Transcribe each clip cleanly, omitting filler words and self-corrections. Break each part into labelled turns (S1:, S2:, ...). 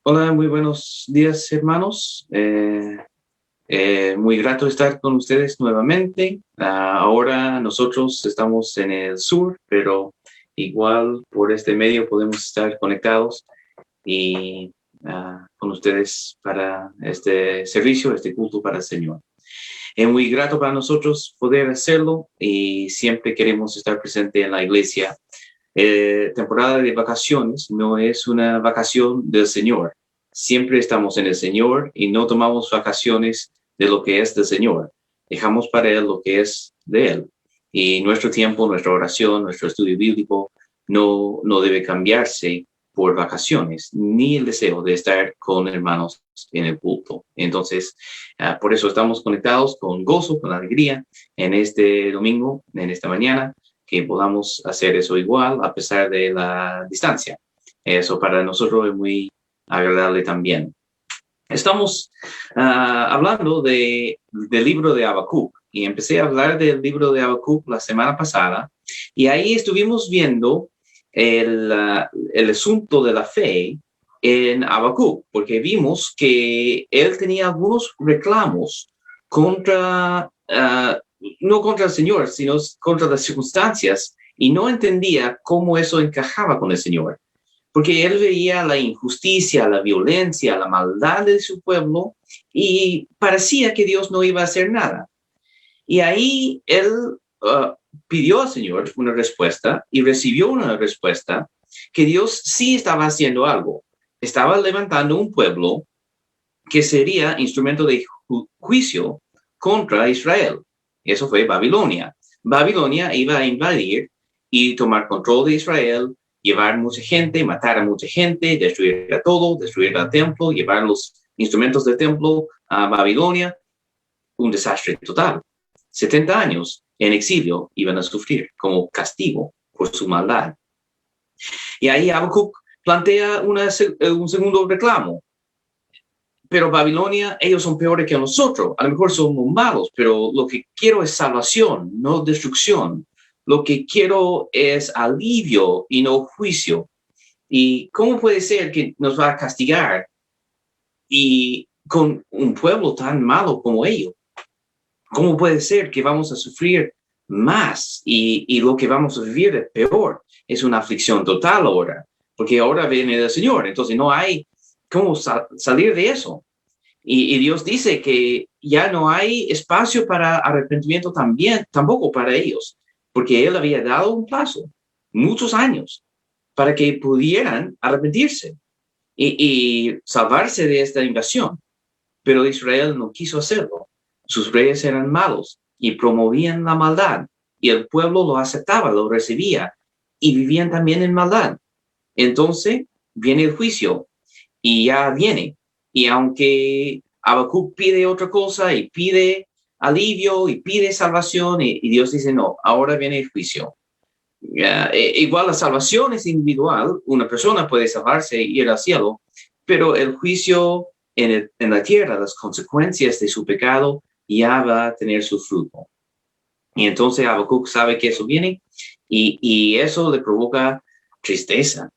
S1: Hola, muy buenos días, hermanos. Muy grato estar con ustedes nuevamente. Ahora nosotros estamos en el sur, pero igual por este medio podemos estar conectados y con ustedes para este servicio, este culto para el Señor. Es muy grato para nosotros poder hacerlo y siempre queremos estar presente en la iglesia. Temporada de vacaciones no es una vacación del Señor. Siempre estamos en el Señor y no tomamos vacaciones de lo que es del Señor. Dejamos para Él lo que es de Él. Y nuestro tiempo, nuestra oración, nuestro estudio bíblico no debe cambiarse por vacaciones, ni el deseo de estar con hermanos en el culto. Entonces, por eso estamos conectados con gozo, con alegría en este domingo, en esta mañana, que podamos hacer eso igual a pesar de la distancia. Eso para nosotros es muy agradable también. Estamos hablando del libro de Habacuc y empecé a hablar del libro de Habacuc la semana pasada y ahí estuvimos viendo el asunto de la fe en Habacuc, porque vimos que él tenía algunos reclamos contra, no contra el Señor, sino contra las circunstancias y no entendía cómo eso encajaba con el Señor porque él veía la injusticia, la violencia, la maldad de su pueblo y parecía que Dios no iba a hacer nada. Y ahí él pidió al Señor una respuesta y recibió una respuesta que Dios sí estaba haciendo algo. Estaba levantando un pueblo que sería instrumento de juicio contra Israel. Eso fue Babilonia. Babilonia iba a invadir y tomar control de Israel, llevar mucha gente, matar a mucha gente, destruir a todo, destruir el templo, llevar los instrumentos del templo a Babilonia. Un desastre total. 70 años en exilio iban a sufrir como castigo por su maldad. Y ahí Habacuc plantea un segundo reclamo. Pero Babilonia, ellos son peores que nosotros. A lo mejor somos malos, pero lo que quiero es salvación, no destrucción. Lo que quiero es alivio y no juicio. ¿Y cómo puede ser que nos va a castigar y con un pueblo tan malo como ellos? ¿Cómo puede ser que vamos a sufrir más y lo que vamos a vivir es peor? Es una aflicción total ahora, porque ahora viene el Señor. Entonces no hay cómo salir de eso. Y Dios dice que ya no hay espacio para arrepentimiento también, tampoco para ellos, porque Él había dado un plazo, muchos años, para que pudieran arrepentirse y salvarse de esta invasión. Pero Israel no quiso hacerlo. Sus reyes eran malos y promovían la maldad, y el pueblo lo aceptaba, lo recibía, y vivían también en maldad. Entonces viene el juicio, y ya viene. Y aunque Habacuc pide otra cosa y pide alivio y pide salvación, y Dios dice, no, ahora viene el juicio. Igual la salvación es individual, una persona puede salvarse y ir al cielo, pero el juicio en la tierra, las consecuencias de su pecado, ya va a tener su fruto. Y entonces Habacuc sabe que eso viene y eso le provoca tristeza.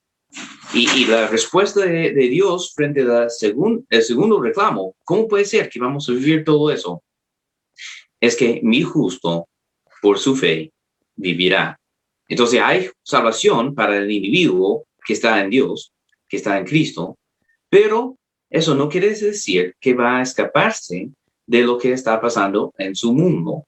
S1: Y la respuesta de Dios frente al segundo reclamo, ¿cómo puede ser que vamos a vivir todo eso? Es que mi justo, por su fe, vivirá. Entonces hay salvación para el individuo que está en Dios, que está en Cristo, pero eso no quiere decir que va a escaparse de lo que está pasando en su mundo.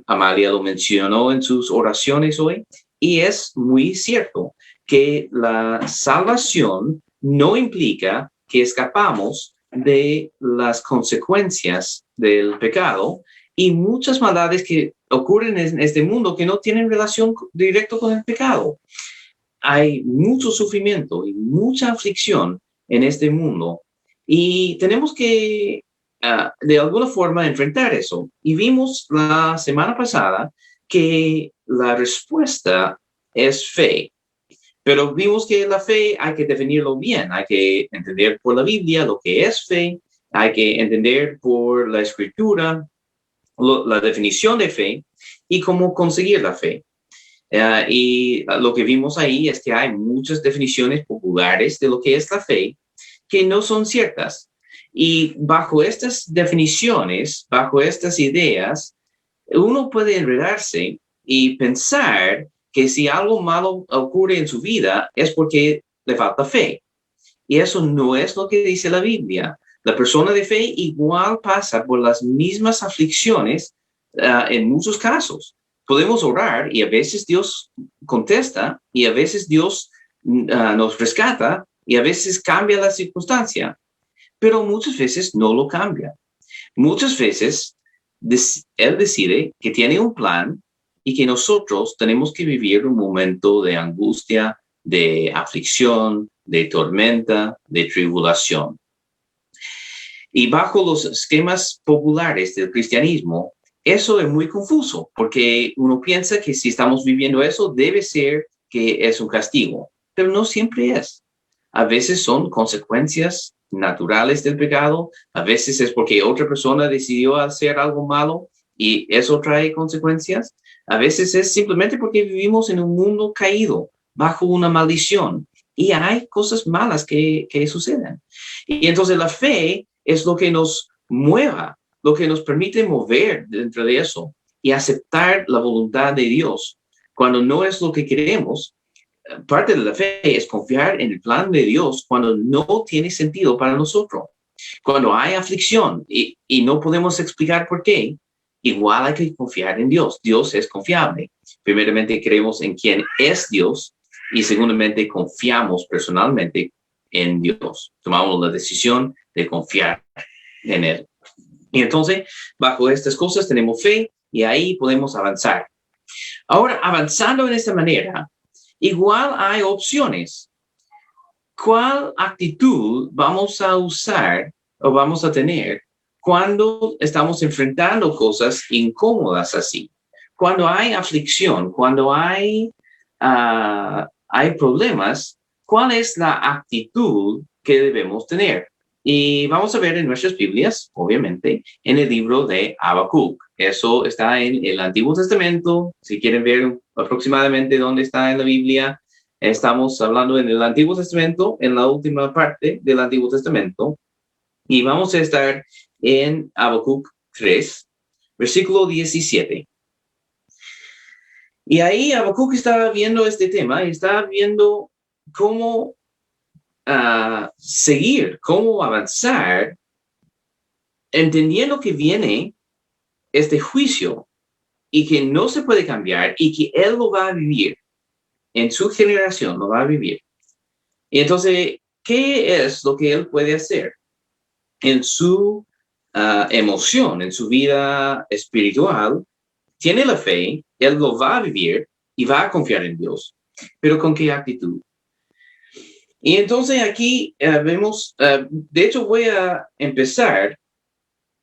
S1: Amalia lo mencionó en sus oraciones hoy, y es muy cierto que la salvación no implica que escapamos de las consecuencias del pecado y muchas maldades que ocurren en este mundo que no tienen relación directa con el pecado. Hay mucho sufrimiento y mucha aflicción en este mundo y tenemos que de alguna forma enfrentar eso. Y vimos la semana pasada que la respuesta es fe. Pero vimos que la fe hay que definirlo bien, hay que entender por la Biblia lo que es fe, hay que entender por la escritura la definición de fe y cómo conseguir la fe. Y lo que vimos ahí es que hay muchas definiciones populares de lo que es la fe que no son ciertas. Y bajo estas definiciones, bajo estas ideas, uno puede enredarse y pensar que si algo malo ocurre en su vida es porque le falta fe. Y eso no es lo que dice la Biblia. La persona de fe igual pasa por las mismas aflicciones en muchos casos. Podemos orar y a veces Dios contesta y a veces Dios nos rescata y a veces cambia la circunstancia, pero muchas veces no lo cambia. Muchas veces Él decide que tiene un plan y que nosotros tenemos que vivir un momento de angustia, de aflicción, de tormenta, de tribulación. Y bajo los esquemas populares del cristianismo, eso es muy confuso, porque uno piensa que si estamos viviendo eso, debe ser que es un castigo, pero no siempre es. A veces son consecuencias naturales del pecado, a veces es porque otra persona decidió hacer algo malo y eso trae consecuencias, a veces es simplemente porque vivimos en un mundo caído, bajo una maldición, y hay cosas malas que suceden. Y entonces la fe es lo que nos mueva, lo que nos permite mover dentro de eso y aceptar la voluntad de Dios. Cuando no es lo que queremos, parte de la fe es confiar en el plan de Dios cuando no tiene sentido para nosotros. Cuando hay aflicción y no podemos explicar por qué, igual hay que confiar en Dios. Dios es confiable. Primeramente creemos en quién es Dios y segundamente confiamos personalmente en Dios. Tomamos la decisión de confiar en Él. Y entonces, bajo estas cosas tenemos fe y ahí podemos avanzar. Ahora, avanzando en esta manera, igual hay opciones. ¿Cuál actitud vamos a usar o vamos a tener cuando estamos enfrentando cosas incómodas así? Cuando hay aflicción, cuando hay problemas, ¿cuál es la actitud que debemos tener? Y vamos a ver en nuestras Biblias, obviamente, en el libro de Habacuc. Eso está en el Antiguo Testamento. Si quieren ver aproximadamente dónde está en la Biblia, estamos hablando en el Antiguo Testamento, en la última parte del Antiguo Testamento. Y vamos a estar en Habacuc 3, versículo 17. Y ahí Habacuc estaba viendo este tema y estaba viendo cómo seguir, cómo avanzar, entendiendo que viene este juicio y que no se puede cambiar y que él lo va a vivir, en su generación lo va a vivir. Y entonces, ¿qué es lo que él puede hacer en su emoción, en su vida espiritual? Tiene la fe, él lo va a vivir y va a confiar en Dios. Pero ¿con qué actitud? Y entonces aquí vemos, de hecho voy a empezar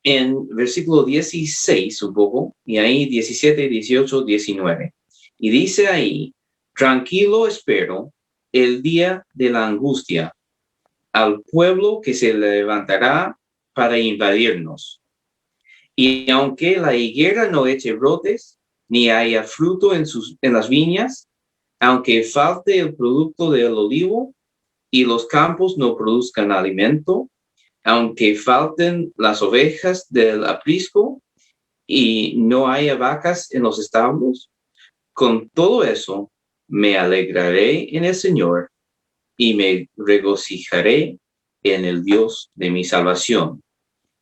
S1: en versículo 16 un poco, y ahí 17, 18, 19. Y dice ahí, tranquilo espero el día de la angustia, al pueblo que se levantará para invadirnos. Y aunque la higuera no eche brotes, ni haya fruto en las viñas, aunque falte el producto del olivo, y los campos no produzcan alimento, aunque falten las ovejas del aprisco y no haya vacas en los establos, con todo eso me alegraré en el Señor y me regocijaré en el Dios de mi salvación.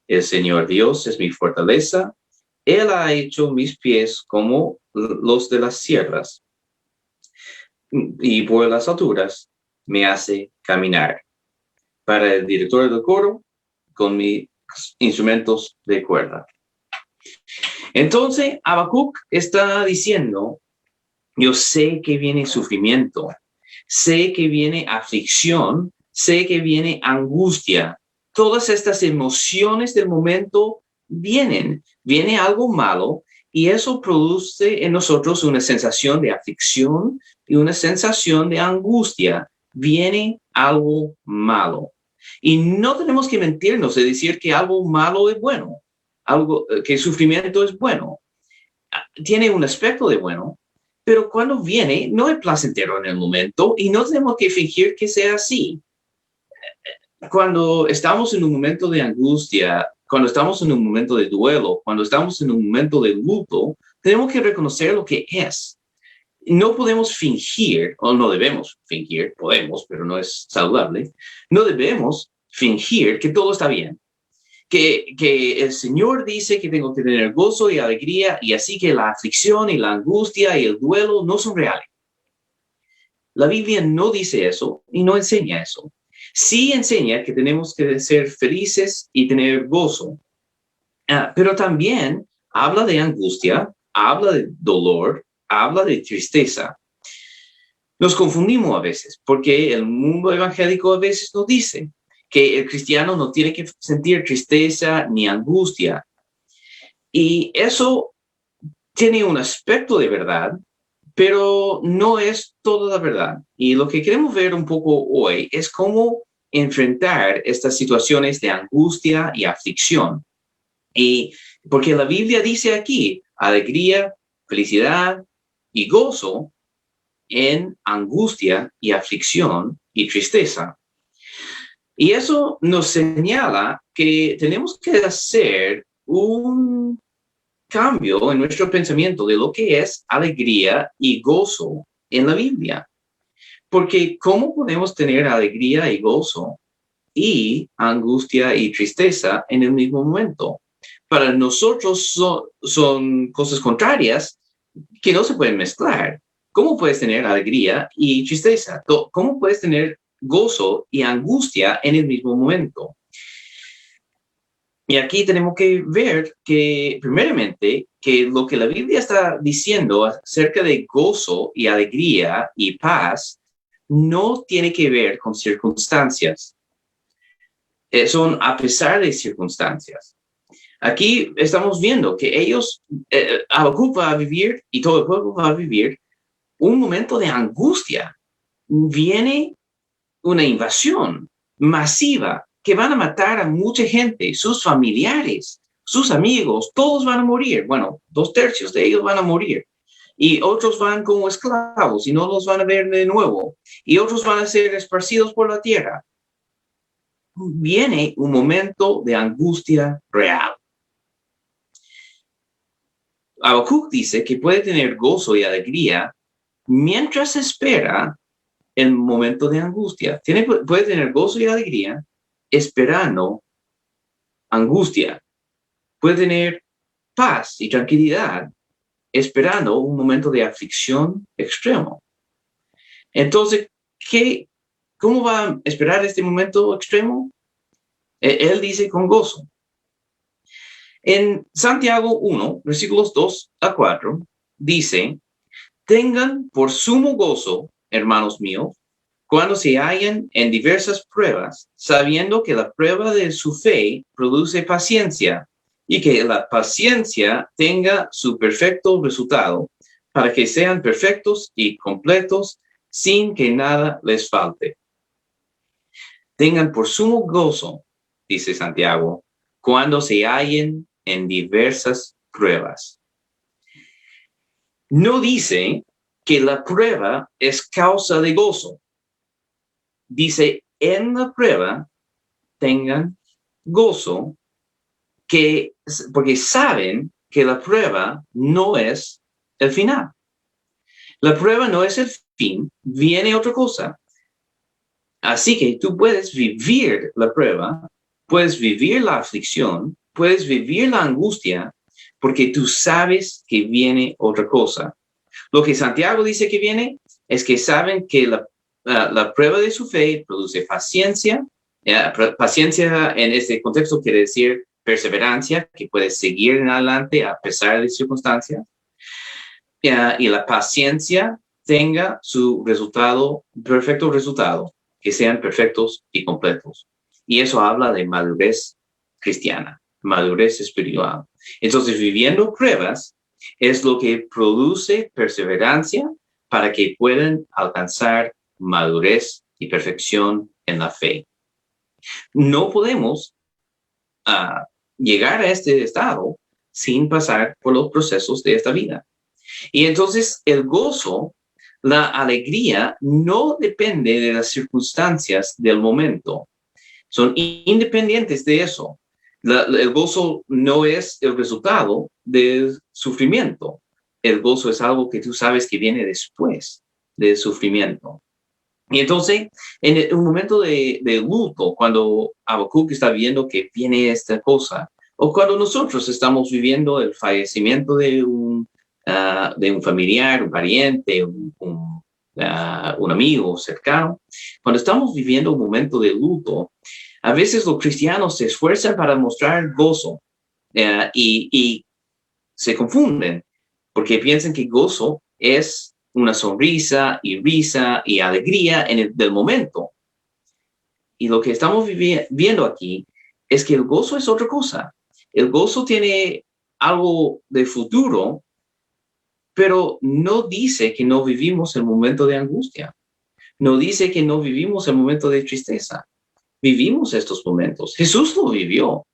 S1: El Señor Dios es mi fortaleza, Él ha hecho mis pies como los de las sierras, y por las alturas me hace caminar. Para el director del coro, con mis instrumentos de cuerda. Entonces, Habacuc está diciendo, yo sé que viene sufrimiento, sé que viene aflicción, sé que viene angustia. Todas estas emociones del momento viene algo malo y eso produce en nosotros una sensación de aflicción y una sensación de angustia. Viene algo malo. Y no tenemos que mentirnos de decir que algo malo es bueno, que el sufrimiento es bueno. Tiene un aspecto de bueno, pero cuando viene no es placentero en el momento y no tenemos que fingir que sea así. cuando estamos en un momento de angustia, cuando estamos en un momento de duelo, cuando estamos en un momento de luto, tenemos que reconocer lo que es. No podemos fingir, o no debemos fingir, podemos, pero no es saludable, no debemos fingir que todo está bien. Que el Señor dice que tengo que tener gozo y alegría, y así que la aflicción y la angustia y el duelo no son reales. La Biblia no dice eso y no enseña eso. Sí enseña que tenemos que ser felices y tener gozo, pero también habla de angustia, habla de dolor, habla de tristeza. Nos confundimos a veces porque el mundo evangélico a veces nos dice que el cristiano no tiene que sentir tristeza ni angustia. Y eso tiene un aspecto de verdad, pero no es toda la verdad. Y lo que queremos ver un poco hoy es cómo enfrentar estas situaciones de angustia y aflicción. Y porque la Biblia dice aquí alegría, felicidad y gozo en angustia y aflicción y tristeza. Y eso nos señala que tenemos que hacer un cambio en nuestro pensamiento de lo que es alegría y gozo en la Biblia. Porque ¿cómo podemos tener alegría y gozo y angustia y tristeza en el mismo momento? Para nosotros son cosas contrarias que no se pueden mezclar. ¿Cómo puedes tener alegría y tristeza? ¿Cómo puedes tener gozo y angustia en el mismo momento? Y aquí tenemos que ver que, primeramente, que lo que la Biblia está diciendo acerca de gozo y alegría y paz no tiene que ver con circunstancias. Son a pesar de circunstancias. Aquí estamos viendo que ellos, Habacuc va a vivir y todo el pueblo va a vivir un momento de angustia. Viene una invasión masiva que van a matar a mucha gente, sus familiares, sus amigos, todos van a morir. Bueno, 2/3 de ellos van a morir. Y otros van como esclavos y no los van a ver de nuevo. Y otros van a ser esparcidos por la tierra. Viene un momento de angustia real. Habacuc dice que puede tener gozo y alegría mientras espera el momento de angustia. Puede tener gozo y alegría esperando angustia. Puede tener paz y tranquilidad esperando un momento de aflicción extremo. Entonces, ¿cómo va a esperar este momento extremo? Él dice con gozo. En Santiago 1, versículos 2-4, dice, tengan por sumo gozo, hermanos míos, cuando se hallan en diversas pruebas, sabiendo que la prueba de su fe produce paciencia, y que la paciencia tenga su perfecto resultado, para que sean perfectos y completos, sin que nada les falte. Tengan por sumo gozo, dice Santiago, cuando se hallen en diversas pruebas. No dice que la prueba es causa de gozo. Dice, en la prueba tengan gozo, porque saben que la prueba no es el final. La prueba no es el fin, viene otra cosa. Así que tú puedes vivir la prueba, puedes vivir la aflicción, puedes vivir la angustia, porque tú sabes que viene otra cosa. Lo que Santiago dice que viene es que saben que la prueba de su fe produce paciencia. Paciencia en este contexto quiere decir perseverancia, que puede seguir en adelante a pesar de circunstancias. Y la paciencia tenga su resultado, perfecto resultado, que sean perfectos y completos. Y eso habla de madurez cristiana, madurez espiritual. Entonces, viviendo pruebas es lo que produce perseverancia para que puedan alcanzar madurez y perfección en la fe. No podemos llegar a este estado sin pasar por los procesos de esta vida. Y entonces el gozo, la alegría, no depende de las circunstancias del momento. son independientes de eso. El gozo no es el resultado del sufrimiento. El gozo es algo que tú sabes que viene después del sufrimiento. Y entonces, en un momento de luto, cuando Habacuc está viendo que viene esta cosa, o cuando nosotros estamos viviendo el fallecimiento de un familiar, un pariente, un amigo cercano, cuando estamos viviendo un momento de luto, a veces los cristianos se esfuerzan para mostrar gozo y se confunden porque piensan que gozo es una sonrisa y risa y alegría del momento. Y lo que estamos viendo aquí es que el gozo es otra cosa. El gozo tiene algo de futuro, pero no dice que no vivimos el momento de angustia. No dice que no vivimos el momento de tristeza. Vivimos estos momentos. Jesús lo vivió.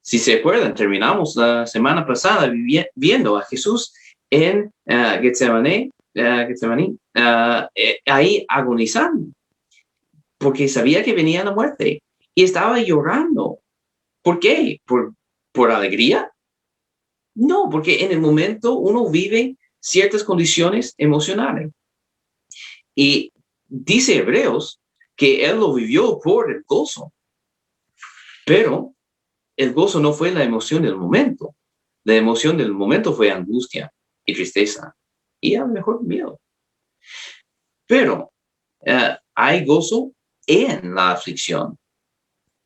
S1: Si se acuerdan, terminamos la semana pasada viendo a Jesús en Getsemaní, ahí agonizando, porque sabía que venía la muerte y estaba llorando. ¿Por qué? ¿Por alegría? No, porque en el momento uno vive ciertas condiciones emocionales. Y dice Hebreos que él lo vivió por el gozo, pero el gozo no fue la emoción del momento. La emoción del momento fue angustia y tristeza y a lo mejor miedo. Pero hay gozo en la aflicción.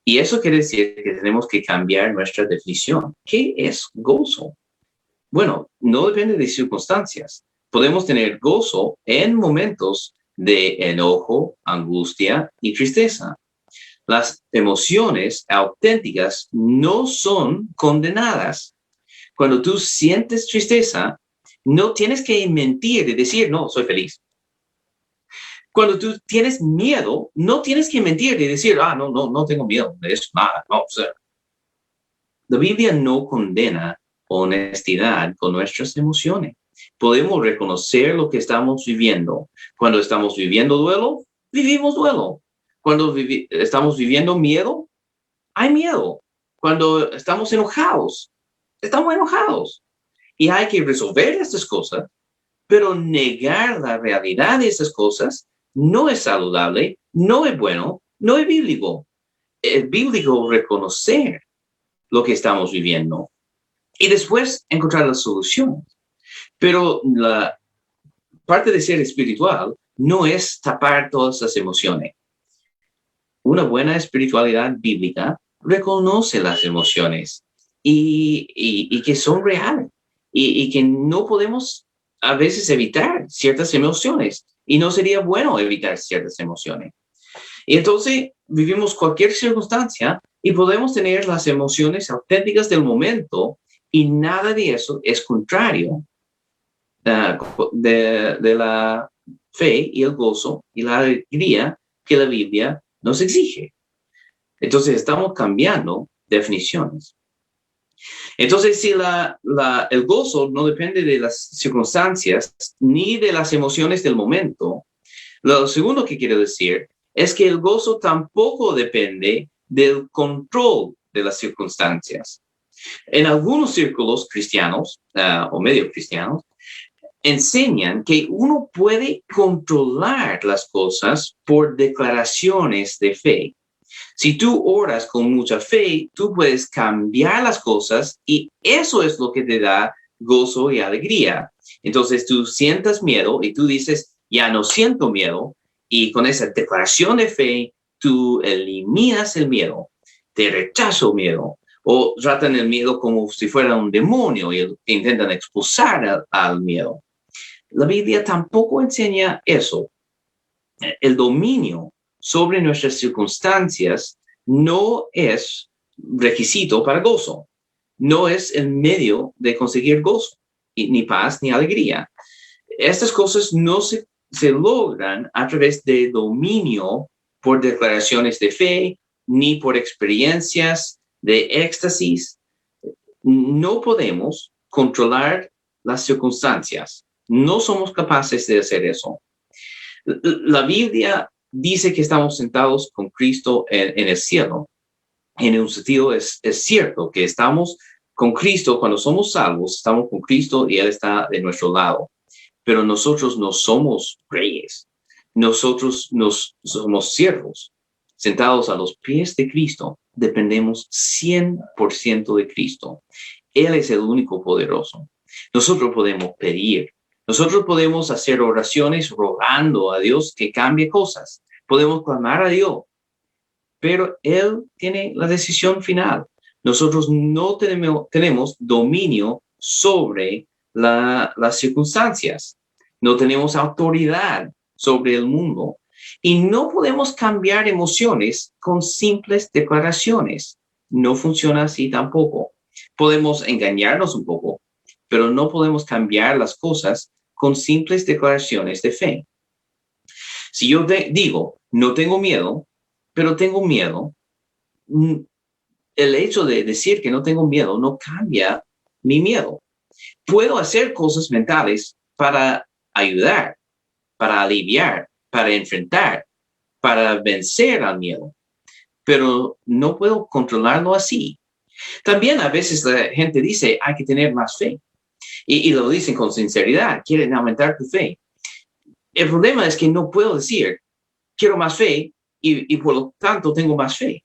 S1: Y eso quiere decir que tenemos que cambiar nuestra definición. ¿Qué es gozo? Bueno, no depende de circunstancias. Podemos tener gozo en momentos de enojo, angustia y tristeza. Las emociones auténticas no son condenadas. Cuando tú sientes tristeza, no tienes que mentir y decir, no, soy feliz. Cuando tú tienes miedo, no tienes que mentir y decir, no tengo miedo de eso, nada. No, o sea, la Biblia no condena honestidad con nuestras emociones. Podemos reconocer lo que estamos viviendo. Cuando estamos viviendo duelo, vivimos duelo. Cuando estamos viviendo miedo, hay miedo. Cuando estamos enojados, estamos enojados. Y hay que resolver estas cosas, pero negar la realidad de esas cosas no es saludable, no es bueno, no es bíblico. Es bíblico reconocer lo que estamos viviendo y después encontrar la solución. Pero la parte de ser espiritual no es tapar todas las emociones. Una buena espiritualidad bíblica reconoce las emociones y que son reales y que no podemos a veces evitar ciertas emociones y no sería bueno evitar ciertas emociones. Y entonces vivimos cualquier circunstancia y podemos tener las emociones auténticas del momento y nada de eso es contrario de la fe y el gozo y la alegría que la Biblia nos exige. Entonces estamos cambiando definiciones. Entonces, si el gozo no depende de las circunstancias ni de las emociones del momento, lo segundo que quiero decir es que el gozo tampoco depende del control de las circunstancias. En algunos círculos cristianos o medio cristianos, enseñan que uno puede controlar las cosas por declaraciones de fe. Si tú oras con mucha fe, tú puedes cambiar las cosas y eso es lo que te da gozo y alegría. Entonces tú sientas miedo y tú dices, ya no siento miedo, y con esa declaración de fe, tú eliminas el miedo, te rechazo el miedo, o tratan el miedo como si fuera un demonio y intentan expulsar al miedo. La Biblia tampoco enseña eso. El dominio sobre nuestras circunstancias no es requisito para gozo. No es el medio de conseguir gozo, ni paz, ni alegría. Estas cosas no se logran a través de dominio por declaraciones de fe, ni por experiencias de éxtasis. No podemos controlar las circunstancias. No somos capaces de hacer eso. La Biblia dice que estamos sentados con Cristo en el cielo. en un sentido es cierto que estamos con Cristo, cuando somos salvos, estamos con Cristo y Él está de nuestro lado. Pero nosotros no somos reyes. Nosotros somos siervos, sentados a los pies de Cristo. Dependemos 100% de Cristo. Él es el único poderoso. Nosotros podemos pedir. Nosotros podemos hacer oraciones rogando a Dios que cambie cosas. Podemos clamar a Dios. Pero Él tiene la decisión final. Nosotros no tenemos dominio sobre las circunstancias. No tenemos autoridad sobre el mundo. Y no podemos cambiar emociones con simples declaraciones. No funciona así tampoco. Podemos engañarnos un poco, pero no podemos cambiar las cosas con simples declaraciones de fe. Si yo digo, no tengo miedo, pero tengo miedo, el hecho de decir que no tengo miedo no cambia mi miedo. Puedo hacer cosas mentales para ayudar, para aliviar, para enfrentar, para vencer al miedo, pero no puedo controlarlo así. También a veces la gente dice, hay que tener más fe, y lo dicen con sinceridad, quieren aumentar tu fe. El problema es que no puedo decir, quiero más fe, y por lo tanto tengo más fe.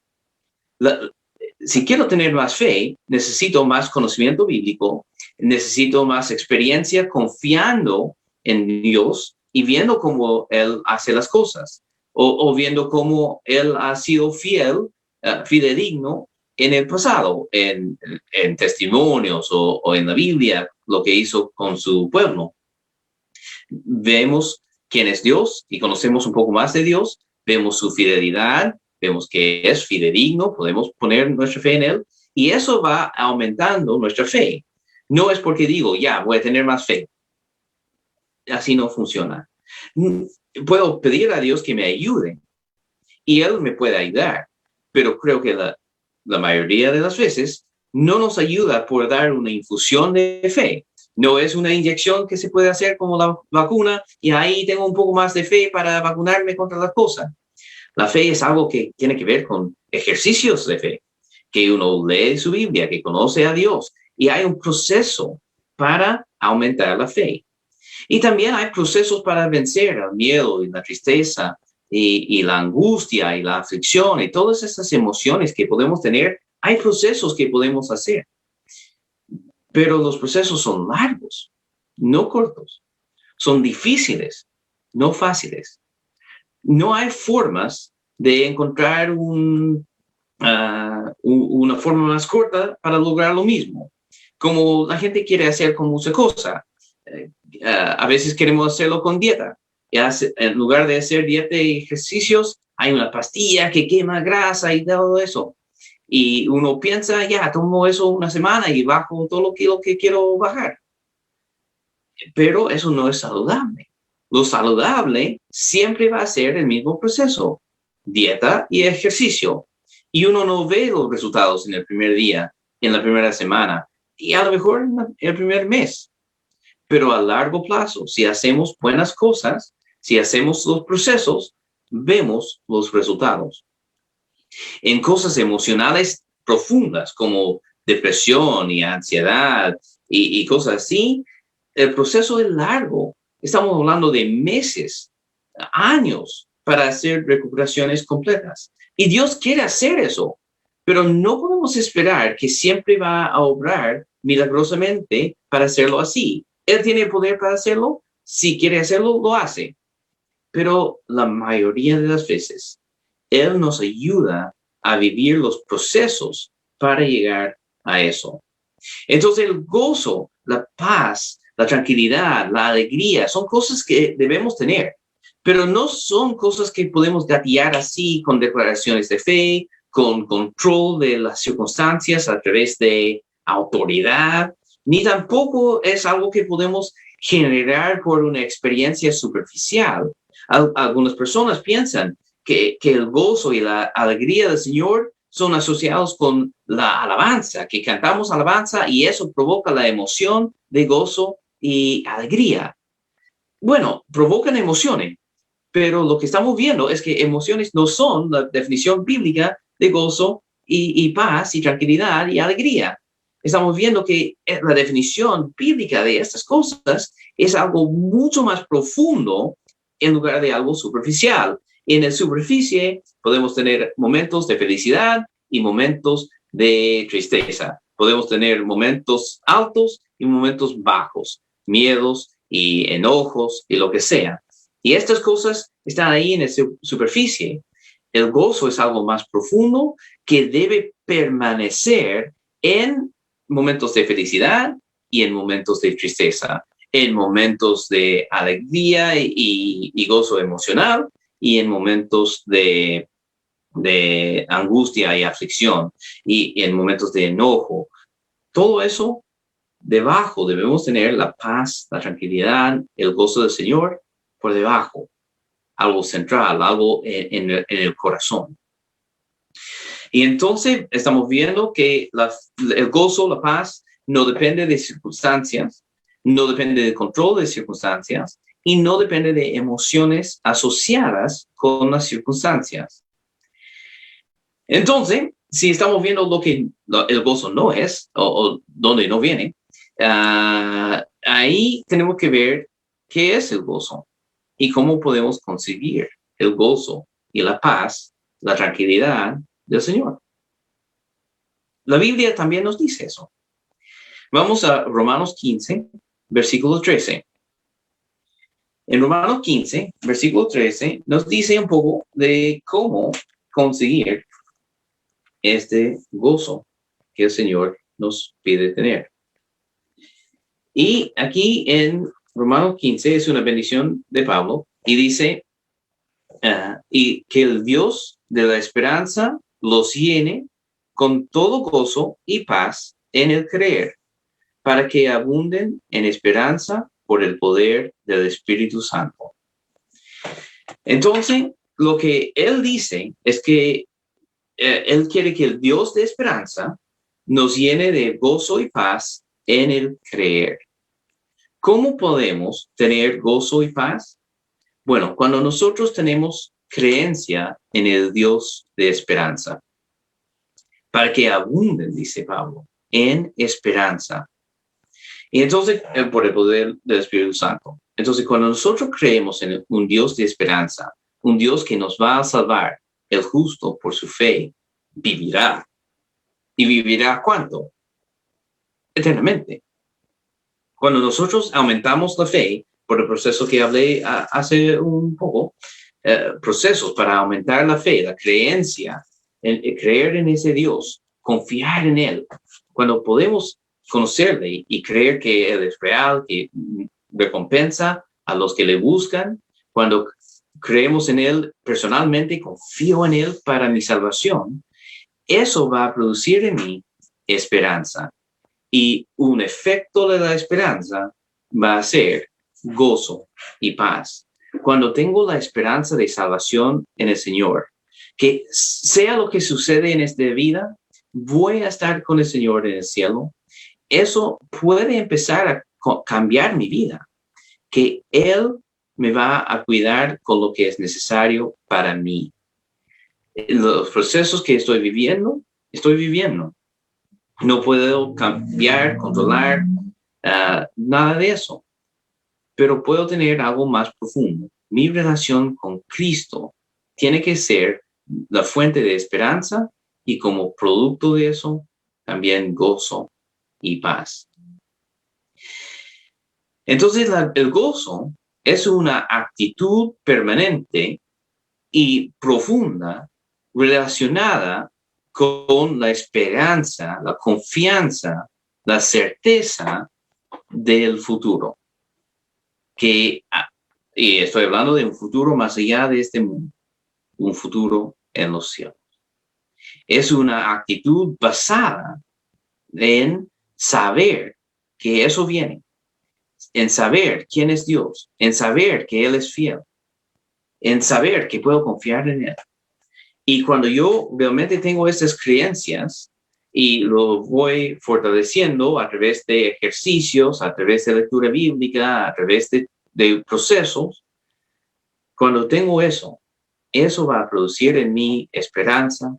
S1: Si quiero tener más fe, necesito más conocimiento bíblico, necesito más experiencia confiando en Dios y viendo cómo Él hace las cosas, o viendo cómo Él ha sido fidedigno en el pasado, en testimonios o en la Biblia, lo que hizo con su pueblo. Vemos quién es Dios y conocemos un poco más de Dios, vemos su fidelidad, vemos que es fidedigno, podemos poner nuestra fe en Él, y eso va aumentando nuestra fe. No es porque digo, ya, voy a tener más fe. Así no funciona. Puedo pedir a Dios que me ayude, y Él me puede ayudar, pero creo que la mayoría de las veces no nos ayuda por dar una infusión de fe. No es una inyección que se puede hacer como la vacuna, y ahí tengo un poco más de fe para vacunarme contra las cosas. La fe es algo que tiene que ver con ejercicios de fe, que uno lee su Biblia, que conoce a Dios, y hay un proceso para aumentar la fe. Y también hay procesos para vencer el miedo y la tristeza y la angustia y la aflicción y todas esas emociones que podemos tener. Hay procesos que podemos hacer, pero los procesos son largos, no cortos. Son difíciles, no fáciles. No hay formas de encontrar una forma más corta para lograr lo mismo. Como la gente quiere hacer con mucha cosa. A veces queremos hacerlo con dieta. En lugar de hacer dieta y ejercicios, hay una pastilla que quema grasa y todo eso. Y uno piensa, ya, tomo eso una semana y bajo todo lo que quiero bajar. Pero eso no es saludable. Lo saludable siempre va a ser el mismo proceso, dieta y ejercicio. Y uno no ve los resultados en el primer día, en la primera semana, y a lo mejor en el primer mes. Pero a largo plazo, si hacemos buenas cosas, si hacemos los procesos, vemos los resultados. En cosas emocionales profundas como depresión y ansiedad y cosas así, el proceso es largo. Estamos hablando de meses, años para hacer recuperaciones completas. Y Dios quiere hacer eso, pero no podemos esperar que siempre va a obrar milagrosamente para hacerlo así. Él tiene el poder para hacerlo. Si quiere hacerlo, lo hace. Pero la mayoría de las veces, Él nos ayuda a vivir los procesos para llegar a eso. Entonces, el gozo, la paz, la tranquilidad, la alegría, son cosas que debemos tener, pero no son cosas que podemos gatillar así con declaraciones de fe, con control de las circunstancias a través de autoridad, ni tampoco es algo que podemos generar por una experiencia superficial. Algunas personas piensan que el gozo y la alegría del Señor son asociados con la alabanza, que cantamos alabanza y eso provoca la emoción de gozo y alegría. Bueno, provocan emociones, pero lo que estamos viendo es que emociones no son la definición bíblica de gozo y paz y tranquilidad y alegría. Estamos viendo que la definición bíblica de estas cosas es algo mucho más profundo en lugar de algo superficial. En la superficie podemos tener momentos de felicidad y momentos de tristeza. Podemos tener momentos altos y momentos bajos, miedos y enojos y lo que sea. Y estas cosas están ahí en la superficie. El gozo es algo más profundo que debe permanecer en momentos de felicidad y en momentos de tristeza, en momentos de alegría y gozo emocional y en momentos de angustia y aflicción y en momentos de enojo. Todo eso, debajo debemos tener la paz, la tranquilidad, el gozo del Señor por debajo, algo central, algo en el corazón. Y entonces estamos viendo que el gozo, la paz, no depende de circunstancias, no depende del control de circunstancias y no depende de emociones asociadas con las circunstancias. Entonces, si estamos viendo lo que el gozo no es o donde no viene, ahí tenemos que ver qué es el gozo y cómo podemos conseguir el gozo y la paz, la tranquilidad del Señor. La Biblia también nos dice eso. Vamos a Romanos 15, versículo 13. En Romanos 15, versículo 13, nos dice un poco de cómo conseguir este gozo que el Señor nos pide tener. Y aquí en Romanos 15 es una bendición de Pablo y dice, y que el Dios de la esperanza los llene con todo gozo y paz en el creer, para que abunden en esperanza por el poder del Espíritu Santo. Entonces, lo que él dice es que él quiere que el Dios de esperanza nos llene de gozo y paz en el creer. ¿Cómo podemos tener gozo y paz? Bueno, cuando nosotros tenemos creencia en el Dios de esperanza, para que abunden, dice Pablo, en esperanza. Y entonces, por el poder del Espíritu Santo. Entonces, cuando nosotros creemos en un Dios de esperanza, un Dios que nos va a salvar, el justo por su fe vivirá. ¿Y vivirá cuánto? Eternamente. Cuando nosotros aumentamos la fe, por el proceso que hablé hace un poco, procesos para aumentar la fe, la creencia, creer en ese Dios, confiar en Él. Cuando podemos conocerle y creer que Él es real, que recompensa a los que le buscan, cuando creemos en Él personalmente, confío en Él para mi salvación, eso va a producir en mí esperanza. Y un efecto de la esperanza va a ser gozo y paz. Cuando tengo la esperanza de salvación en el Señor, que sea lo que sucede en esta vida, voy a estar con el Señor en el cielo. Eso puede empezar a cambiar mi vida, que Él me va a cuidar con lo que es necesario para mí. Los procesos que estoy viviendo. No puedo cambiar, controlar, nada de eso. Pero puedo tener algo más profundo. Mi relación con Cristo tiene que ser la fuente de esperanza y como producto de eso, también gozo y paz. Entonces, el gozo es una actitud permanente y profunda relacionada con la esperanza, la confianza, la certeza del futuro. Y estoy hablando de un futuro más allá de este mundo, un futuro en los cielos. Es una actitud basada en saber que eso viene, en saber quién es Dios, en saber que Él es fiel, en saber que puedo confiar en Él. Y cuando yo realmente tengo estas creencias y lo voy fortaleciendo a través de ejercicios, a través de lectura bíblica, a través de procesos, cuando tengo eso va a producir en mí esperanza,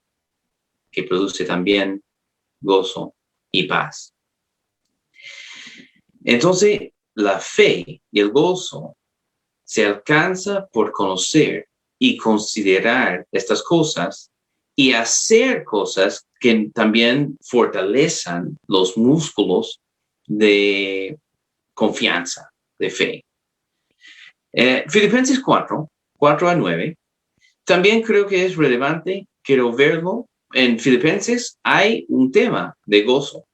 S1: que produce también gozo y paz. Entonces, la fe y el gozo se alcanza por conocer y considerar estas cosas y hacer cosas que también fortalezcan los músculos de confianza, de fe. Filipenses 4:4-9, también creo que es relevante, quiero verlo. En Filipenses hay un tema de gozo.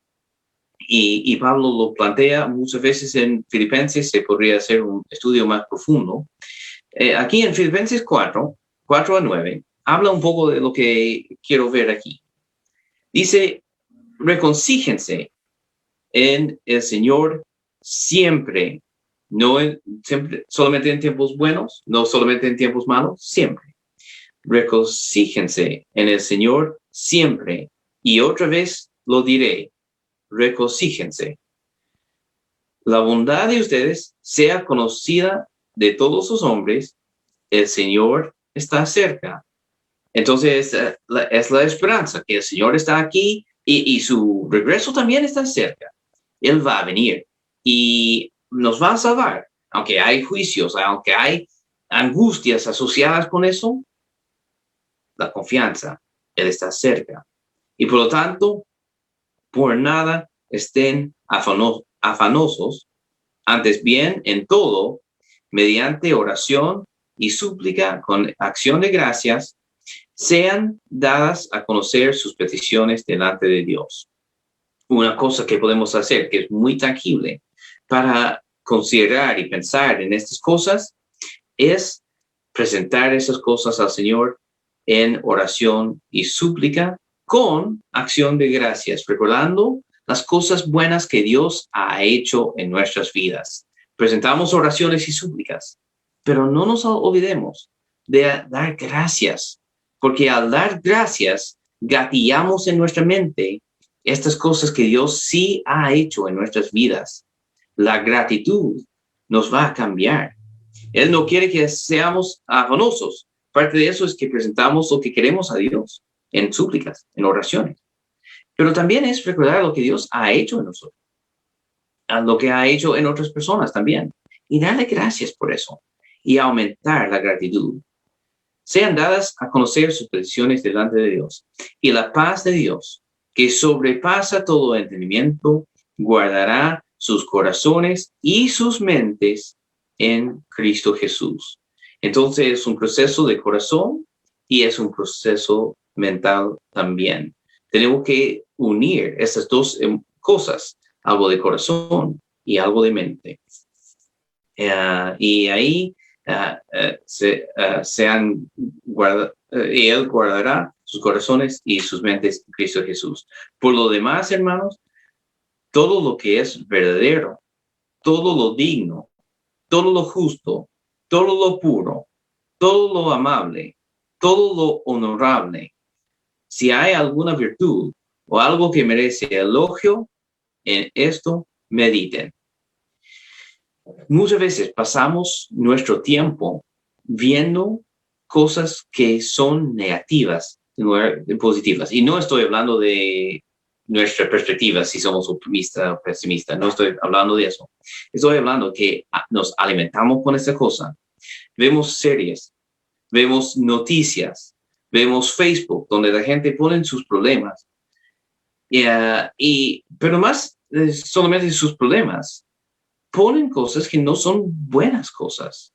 S1: Y Pablo lo plantea muchas veces en Filipenses, se podría hacer un estudio más profundo. Aquí en Filipenses 4:4-9, habla un poco de lo que quiero ver aquí. Dice, reconcíjense en el Señor siempre, no siempre, solamente en tiempos buenos, no solamente en tiempos malos, siempre. Reconcíjense en el Señor siempre. Y otra vez lo diré, reconcíjense. La bondad de ustedes sea conocida de todos los hombres, el Señor está cerca. Entonces, es la esperanza que el Señor está aquí y su regreso también está cerca. Él va a venir y nos va a salvar. Aunque hay juicios, aunque hay angustias asociadas con eso, la confianza, Él está cerca. Y por lo tanto, por nada estén afanosos, antes bien en todo, mediante oración y súplica con acción de gracias, sean dadas a conocer sus peticiones delante de Dios. Una cosa que podemos hacer que es muy tangible para considerar y pensar en estas cosas es presentar esas cosas al Señor en oración y súplica con acción de gracias, recordando las cosas buenas que Dios ha hecho en nuestras vidas. Presentamos oraciones y súplicas, pero no nos olvidemos de dar gracias, porque al dar gracias, gatillamos en nuestra mente estas cosas que Dios sí ha hecho en nuestras vidas. La gratitud nos va a cambiar. Él no quiere que seamos afanosos. Parte de eso es que presentamos lo que queremos a Dios en súplicas, en oraciones. Pero también es recordar lo que Dios ha hecho en nosotros, lo que ha hecho en otras personas también. Y darle gracias por eso y aumentar la gratitud. Sean dadas a conocer sus peticiones delante de Dios. Y la paz de Dios, que sobrepasa todo entendimiento, guardará sus corazones y sus mentes en Cristo Jesús. Entonces es un proceso de corazón y es un proceso mental también. Tenemos que unir esas dos cosas, algo de corazón y algo de mente. Y ahí y Él guardará sus corazones y sus mentes en Cristo Jesús. Por lo demás, hermanos, todo lo que es verdadero, todo lo digno, todo lo justo, todo lo puro, todo lo amable, todo lo honorable, si hay alguna virtud o algo que merece elogio, en esto mediten. Muchas veces pasamos nuestro tiempo viendo cosas que son negativas, positivas. Y no estoy hablando de nuestra perspectiva, si somos optimistas o pesimistas. No estoy hablando de eso. Estoy hablando que nos alimentamos con esta cosa. Vemos series, vemos noticias, vemos Facebook, donde la gente pone sus problemas. Pero más solamente sus problemas, ponen cosas que no son buenas cosas.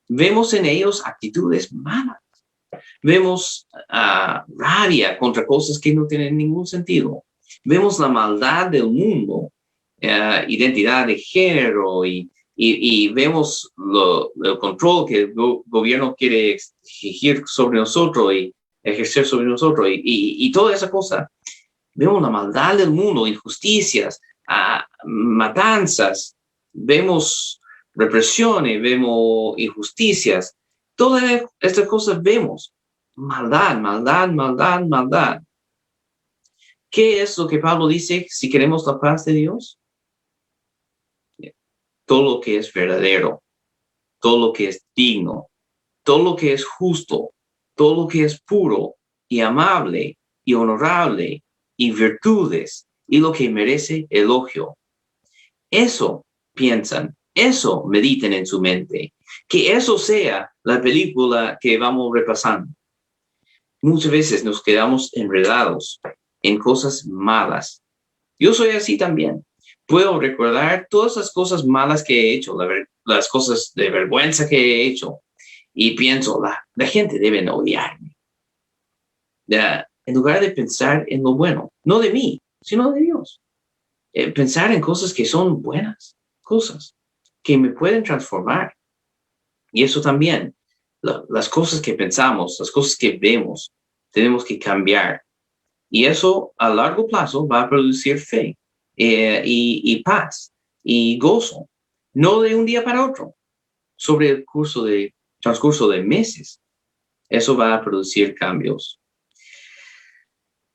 S1: Vemos en ellos actitudes malas. Vemos rabia contra cosas que no tienen ningún sentido. Vemos la maldad del mundo, identidad de género y vemos el control que el gobierno quiere exigir sobre nosotros y ejercer sobre nosotros y toda esa cosa. Vemos la maldad del mundo, injusticias, matanzas, vemos represiones, vemos injusticias. Todas estas cosas vemos. Maldad, maldad, maldad, maldad. ¿Qué es lo que Pablo dice si queremos la paz de Dios? Todo lo que es verdadero, todo lo que es digno, todo lo que es justo, todo lo que es puro y amable, y honorable y virtudes y lo que merece elogio. Eso piensan, eso mediten en su mente, que eso sea la película que vamos repasando. Muchas veces nos quedamos enredados en cosas malas. Yo soy así también. Puedo recordar todas las cosas malas que he hecho, las cosas de vergüenza que he hecho, y pienso, la gente debe odiarme. En lugar de pensar en lo bueno, no de mí, sino de Dios. Pensar en cosas que son buenas, cosas que me pueden transformar. Y eso también, las cosas que pensamos, las cosas que vemos, tenemos que cambiar. Y eso a largo plazo va a producir fe y paz y gozo, no de un día para otro, sobre el transcurso de meses. Eso va a producir cambios.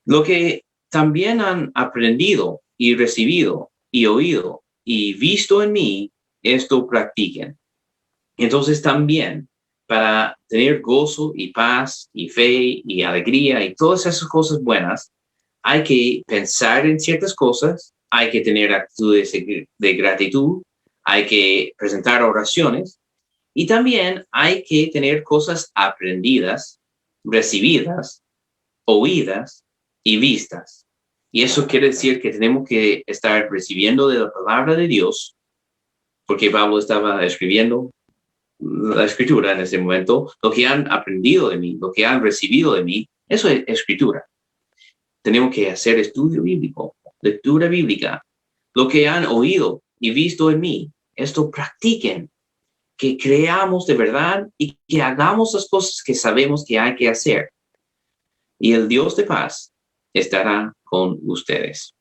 S1: Lo que también han aprendido y recibido y oído y visto en mí, esto practiquen. Entonces también, para tener gozo y paz y fe y alegría y todas esas cosas buenas, hay que pensar en ciertas cosas, hay que tener actitudes de gratitud, hay que presentar oraciones y también hay que tener cosas aprendidas, recibidas, oídas y vistas. Y eso quiere decir que tenemos que estar recibiendo de la palabra de Dios, porque Pablo estaba escribiendo la escritura en ese momento, lo que han aprendido de mí, lo que han recibido de mí, eso es escritura. Tenemos que hacer estudio bíblico, lectura bíblica, lo que han oído y visto en mí, esto practiquen, que creamos de verdad y que hagamos las cosas que sabemos que hay que hacer. Y el Dios de paz estará con ustedes.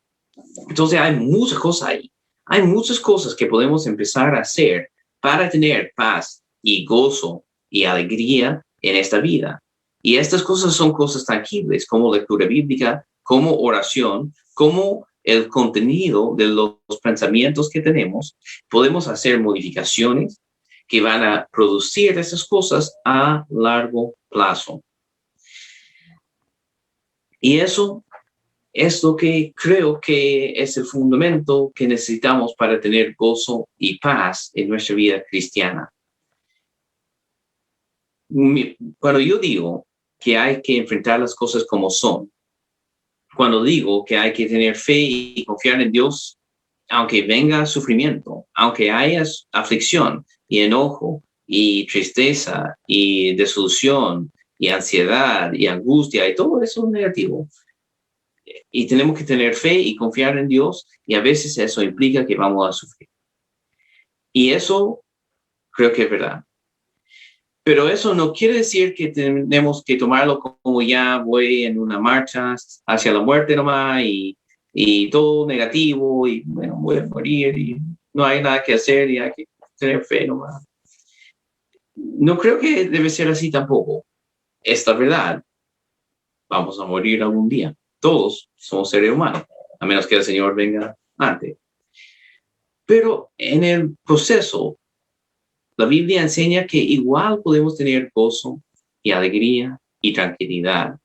S1: Entonces hay muchas cosas ahí. Hay muchas cosas que podemos empezar a hacer para tener paz y gozo y alegría en esta vida. Y estas cosas son cosas tangibles, como lectura bíblica, como oración, como el contenido de los pensamientos que tenemos. Podemos hacer modificaciones que van a producir esas cosas a largo plazo. Y eso es lo que creo que es el fundamento que necesitamos para tener gozo y paz en nuestra vida cristiana. Cuando yo digo que hay que enfrentar las cosas como son, cuando digo que hay que tener fe y confiar en Dios, aunque venga sufrimiento, aunque haya aflicción y enojo y tristeza y desilusión y ansiedad y angustia y todo eso negativo, y tenemos que tener fe y confiar en Dios, y a veces eso implica que vamos a sufrir. Y eso creo que es verdad. Pero eso no quiere decir que tenemos que tomarlo como ya voy en una marcha hacia la muerte nomás y todo negativo y bueno, voy a morir y no hay nada que hacer y hay que tener fe nomás. No creo que debe ser así tampoco. Esta verdad, vamos a morir algún día. Todos somos seres humanos, a menos que el Señor venga antes. Pero en el proceso, la Biblia enseña que igual podemos tener gozo y alegría y tranquilidad.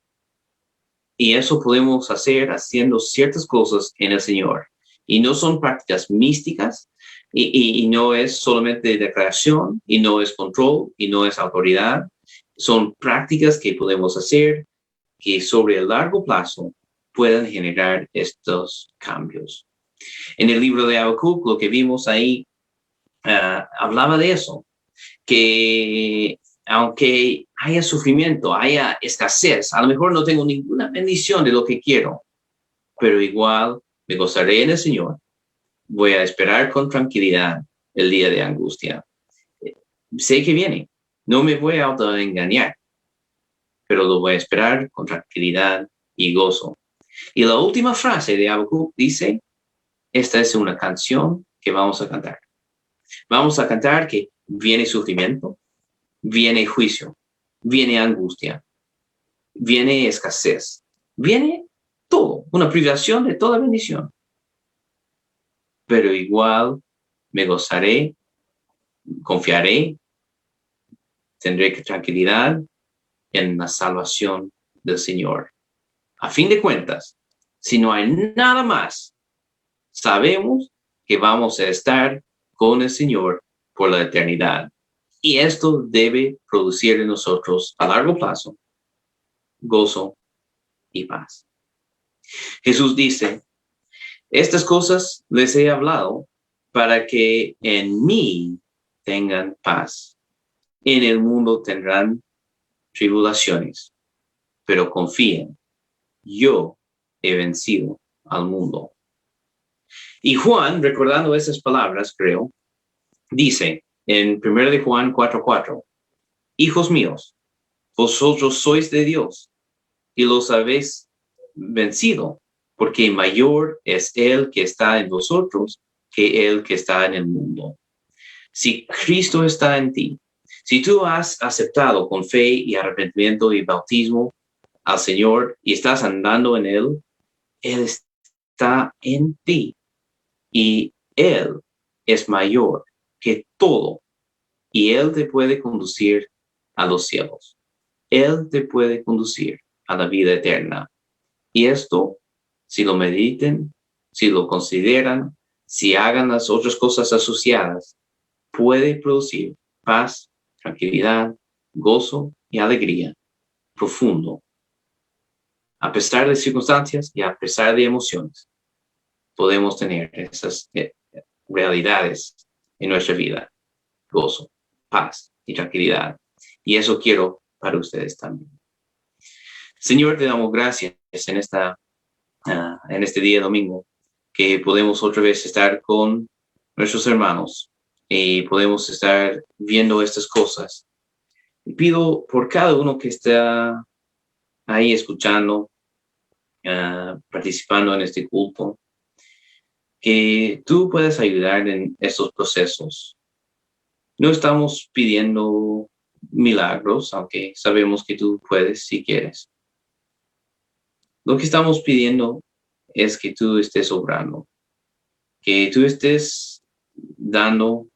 S1: Y eso podemos hacer haciendo ciertas cosas en el Señor. Y no son prácticas místicas, y no es solamente declaración, y no es control, y no es autoridad. Son prácticas que podemos hacer que sobre el largo plazo puedan generar estos cambios. En el libro de Habacuc, lo que vimos ahí, hablaba de eso, que aunque haya sufrimiento, haya escasez, a lo mejor no tengo ninguna bendición de lo que quiero, pero igual me gozaré en el Señor. Voy a esperar con tranquilidad el día de angustia. Sé que viene, no me voy a autoengañar, pero lo voy a esperar con tranquilidad y gozo. Y la última frase de Habacuc dice, esta es una canción que vamos a cantar. Vamos a cantar que viene sufrimiento, viene juicio, viene angustia, viene escasez, viene todo, una privación de toda bendición. Pero igual me gozaré, confiaré, tendré tranquilidad en la salvación del Señor. A fin de cuentas, si no hay nada más, sabemos que vamos a estar con el Señor por la eternidad. Y esto debe producir en nosotros a largo plazo gozo y paz. Jesús dice, estas cosas les he hablado para que en mí tengan paz. En el mundo tendrán tribulaciones, pero confíen, yo he vencido al mundo. Y Juan, recordando esas palabras, creo, dice en 1 de Juan 4:4, hijos míos, vosotros sois de Dios y los habéis vencido, porque mayor es el que está en vosotros que el que está en el mundo. Si Cristo está en ti, si tú has aceptado con fe y arrepentimiento y bautismo al Señor y estás andando en Él está en ti y Él es mayor que todo y Él te puede conducir a los cielos. Él te puede conducir a la vida eterna. Y esto, si lo mediten, si lo consideran, si hagan las otras cosas asociadas, puede producir paz, tranquilidad, gozo y alegría profundo. A pesar de circunstancias y a pesar de emociones, podemos tener esas realidades en nuestra vida. Gozo, paz y tranquilidad. Y eso quiero para ustedes también. Señor, te damos gracias en este día domingo, que podemos otra vez estar con nuestros hermanos y podemos estar viendo estas cosas. Y pido por cada uno que está ahí escuchando, participando en este culto, que tú puedas ayudar en estos procesos. No estamos pidiendo milagros, aunque sabemos que tú puedes si quieres. Lo que estamos pidiendo es que tú estés obrando, que tú estés dando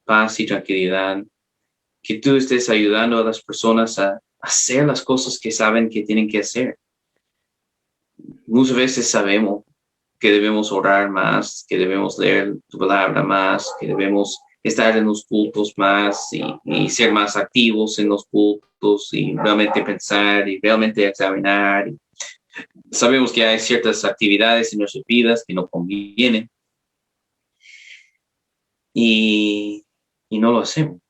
S1: paz y tranquilidad, que tú estés ayudando a las personas a hacer las cosas que saben que tienen que hacer. Muchas veces sabemos que debemos orar más, que debemos leer tu palabra más, que debemos estar en los cultos más y ser más activos en los cultos y realmente pensar y realmente examinar. Sabemos que hay ciertas actividades en nuestras vidas que no convienen y no lo hacemos.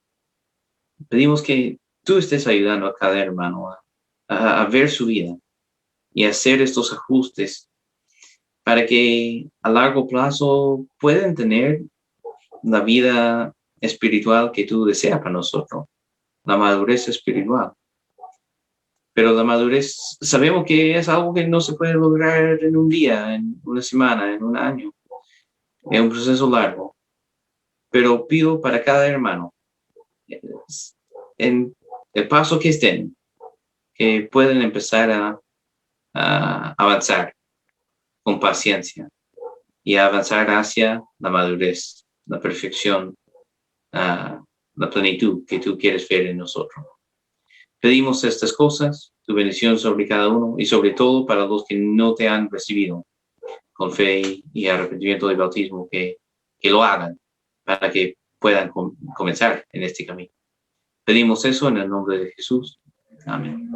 S1: Pedimos que tú estés ayudando a cada hermano a ver su vida y hacer estos ajustes para que a largo plazo puedan tener la vida espiritual que tú deseas para nosotros, la madurez espiritual. Pero la madurez, sabemos que es algo que no se puede lograr en un día, en una semana, en un año. Es un proceso largo. Pero pido para cada hermano, en el paso que estén, que puedan empezar a avanzar con paciencia y a avanzar hacia la madurez, la perfección, la plenitud que tú quieres ver en nosotros. Pedimos estas cosas, tu bendición sobre cada uno y sobre todo para los que no te han recibido con fe y arrepentimiento del bautismo, que lo hagan para que puedan comenzar en este camino. Pedimos eso en el nombre de Jesús. Amén.